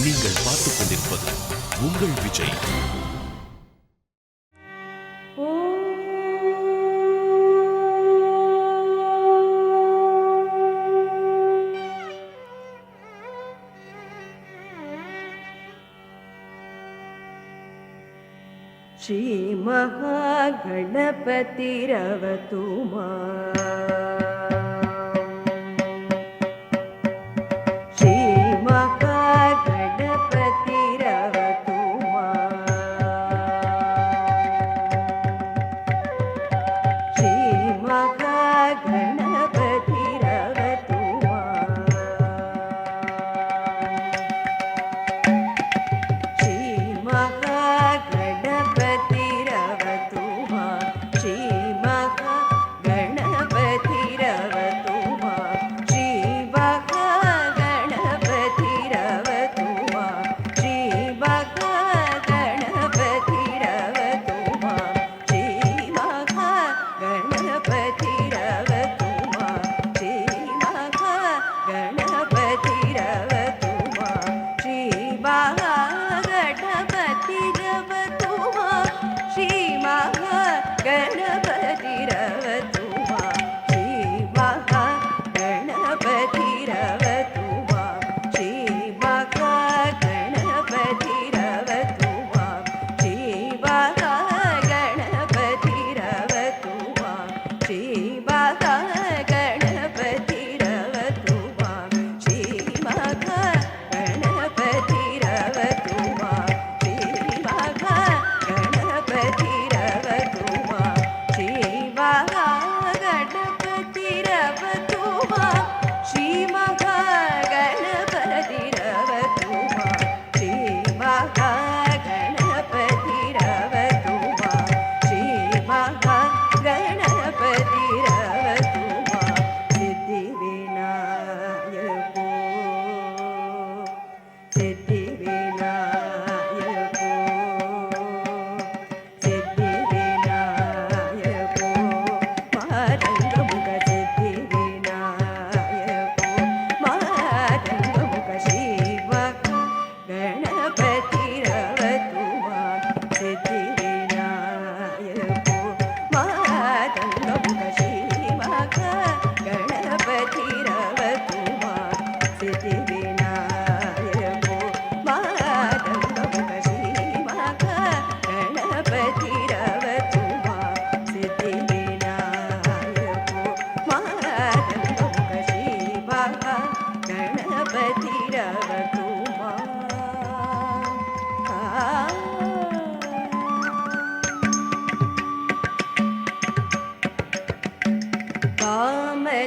நீங்கள் பார்த்துக் கொண்டிருப்பது உங்கள் விஜய். श्री महागणपतिरवतु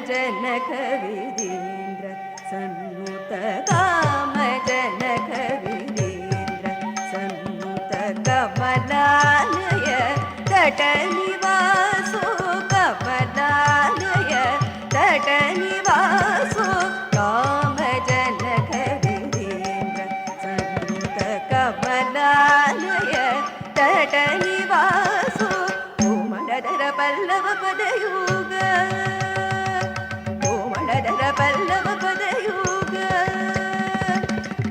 जनक विधीन्द्र सन्नुत काम जनक विधीन्द्र सन्नुत कमलालय तट निवासो कमलालय तट निवासो काम जनक विधीन्द्र सन्नुत कमलालय तट निवासो कोमलधर पल्लव पदयुग पल्लव पदयुग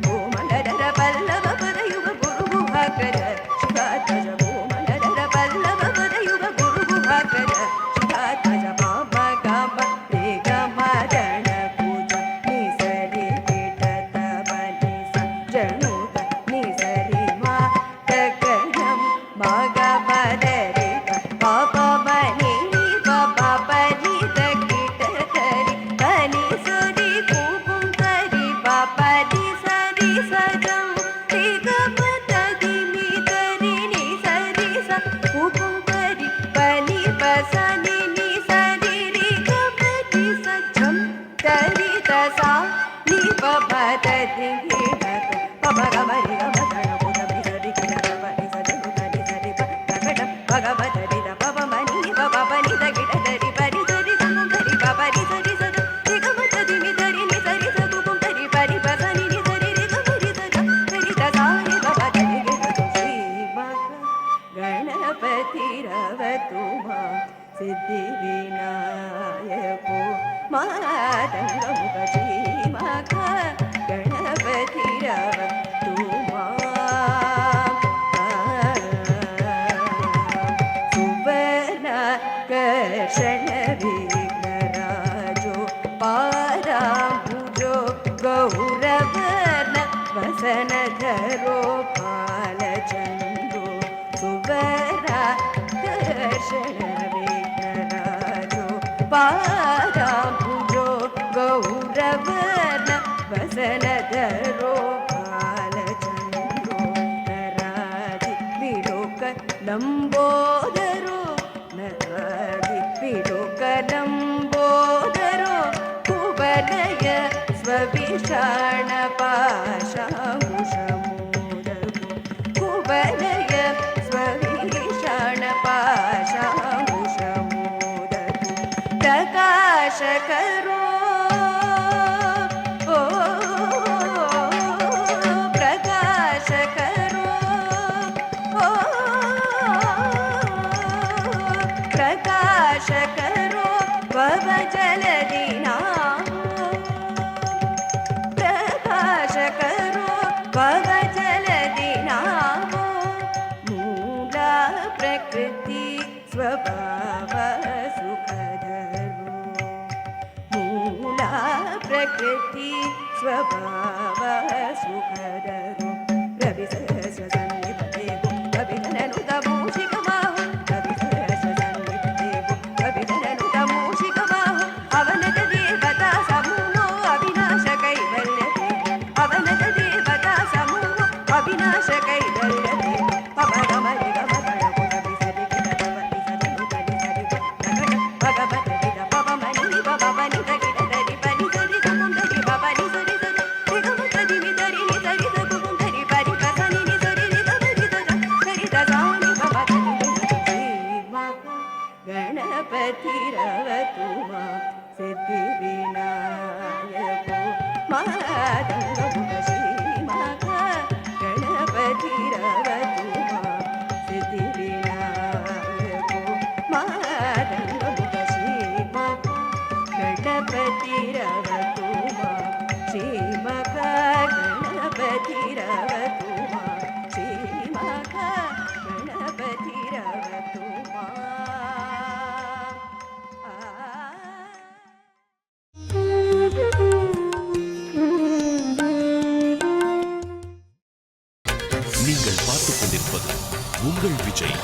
कोमलधर पल्लव पदयुग गुरुगुहाकर शिखाध्वज कोमलधर पल्लव पदयुग गुरुगुहाकर शिखाध्वज पाप गम रे गमरण पूज निसरि कीटत बलिस जनुत निसरि मा तकणम भगवदरे पाप बनि पापा बनि सिद्धिविनायको मातङ्गमुखी मख गणपतिरव वसनधरो पालचन्द्रो सुवरा कर्षणविघ्नराजो पादाम्बुजो गौरवर्ण वसनधरो पालचन्द्रो नरादि विलोक लम्बोदरो नरादि विलोक लम्बोदरो कुवलय स्वविषाण पाशाङ्कुशमोदको कुवलय स्वविषाण पाशाङ्कुशमोदको प्रकाशकरो प्रकाशकरो प्रकाशकरो भवजलदिना प्रकाशकरो भवजलदिनामो मूला प्रकृति स्वभाव सुखधरो मूला प्रकृति स्वभाव सुखधरो रविसहस्रसन्निपतेः कवितननुतमूषिकमाहो रविसहस्रसन्निपतेः कवितननुतमूषिकमाहो अवनत देवता समूहो अविनाश कैवल्यते अवनत देवता समूहो अविनाश कैवल्यते पवगमरि गमगण पुरविसरि किटपवति सदनुतनि सरि भगवति विद पवमनि पवमनि तगिडदरि पनि सरि तमुन्दरि पवनि सरि सरि दिगमतदि निदरि निदरि तगुन्दरि परि कसनि निदरि निदरि तज सरि तजानि भवति गणपति रवतु मां सिद्धिविनायको मातङ्गमुख श्रीमाता गणपति रवतु मां सिद्धिविनायको मातङ्गमुख श्रीमाता गणपति रवतु मां श्रीमाता गणपति रवतु मां श्रीमाता गणपति रवतु मां நீங்கள் பார்த்துக் கொண்டிருப்பது உங்கள் விஜய்.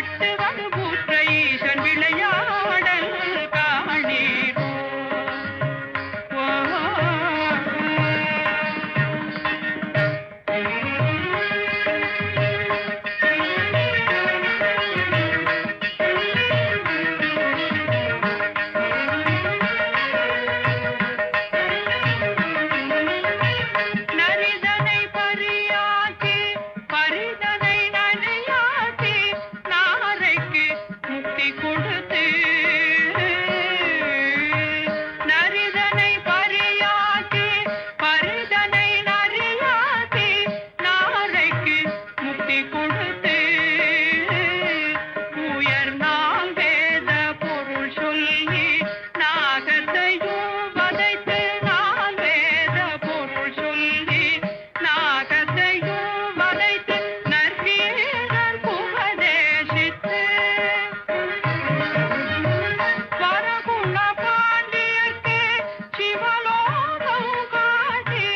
விட்டு வருபூற்ற ஈசன் விளையாடல் காணீரோ. நரிதனை பரியாக்கி பரிதனை நனையாக்கி நாரைக்கு முக்தி கொடுத்து. நரிதனை பரியாக்கி பரிதனை நரியாக்கி நாரைக்கு முக்தி கொடுத்து. உயர் நாம் வேத பொருள் சொல்லி நாகத்தையும் வதைத்து. நான் வேத பொருள் சொல்லி நாகத்தையும் வதைத்து நற்கீரர் உபதேசித்து. வரகுண பாண்டியர்க்கு சிவலோகம் காட்டி.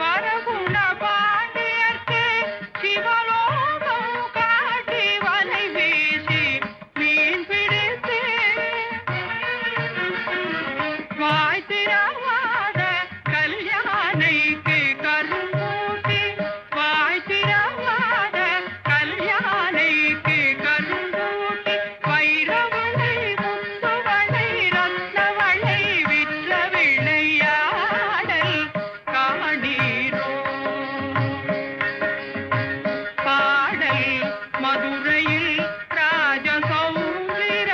வரகுண பாண்டியர்க்கு சிவலோகம் காட்டி வலை வீசி மீன் பிடித்து. வாய் திறவாத கல்யாணைக்கு கரும்பூட்டி. வாய் திறவாத கல்யாணைக்கு கரும்பூட்டி. வைரவளை முத்துவளை ரத்னவளை விற்ற விளையாடல் காணீரோ. பாடல் மதுரையில் ராஜசௌந்திர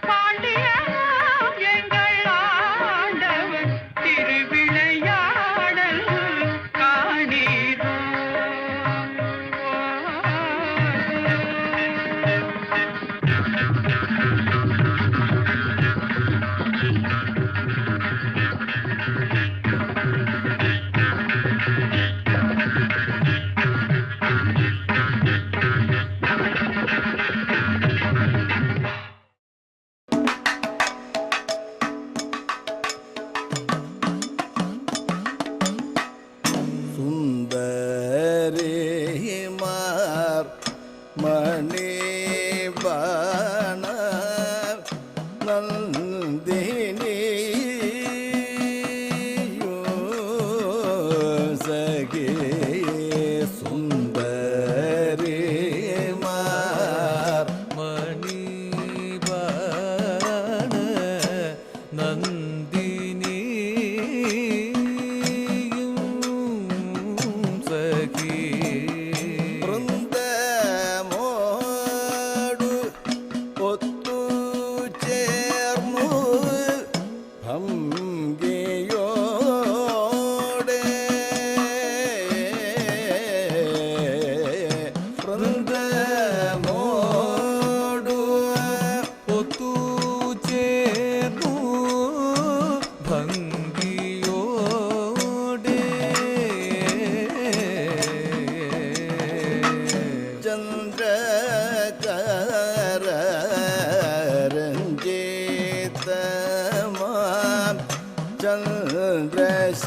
பாண்டியனாம் எங்கள் ஆண்டவன் திருவிளையாடல் காணீரோ. சுந்தரிமார் மணிபாணர் நந்தினி சகி. சுந்தரிமார் மணிபாண நந்தினியும் சகி. பிருந்தமோடு ஒத்து சேர்மு பங்கியோடே. பிருந்தமோடு ஒத்து ചേർന്നു ഭംഗിയോടെ. ചന്ദ്രകര രഞ്ജിതമാം ചന്ദ്രശ